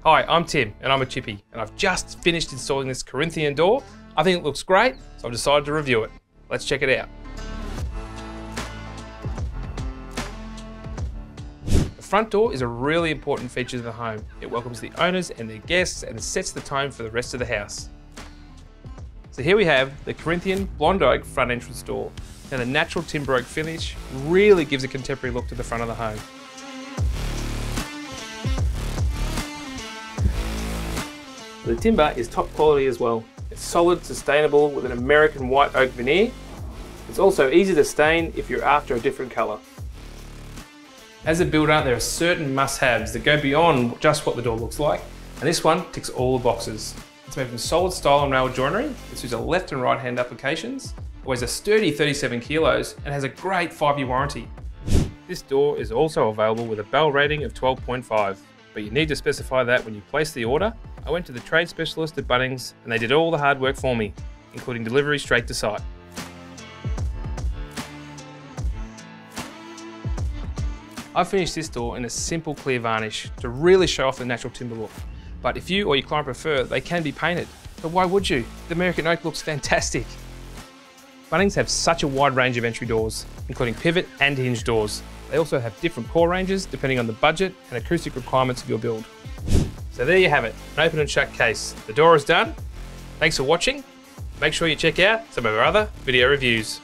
Hi, I'm Tim and I'm a chippy, and I've just finished installing this Corinthian door. I think it looks great, so I've decided to review it. Let's check it out. The front door is a really important feature of the home. It welcomes the owners and their guests and sets the tone for the rest of the house. So here we have the Corinthian Blonde Oak front entrance door. Now the natural timber oak finish really gives a contemporary look to the front of the home. The timber is top quality as well. It's solid, sustainable with an American white oak veneer. It's also easy to stain if you're after a different colour. As a builder, there are certain must-haves that go beyond just what the door looks like, and this one ticks all the boxes. It's made from solid style and rail joinery. It suits a left and right hand applications. It weighs a sturdy 37 kilos and has a great 5-year warranty. This door is also available with a bell rating of 12.5, but you need to specify that when you place the order. I went to the trade specialist at Bunnings and they did all the hard work for me, including delivery straight to site. I finished this door in a simple clear varnish to really show off the natural timber look. But if you or your client prefer, they can be painted. But why would you? The American oak looks fantastic. Bunnings have such a wide range of entry doors, including pivot and hinge doors. They also have different core ranges depending on the budget and acoustic requirements of your build. So there you have it, an open and shut case. The door is done. Thanks for watching. Make sure you check out some of our other video reviews.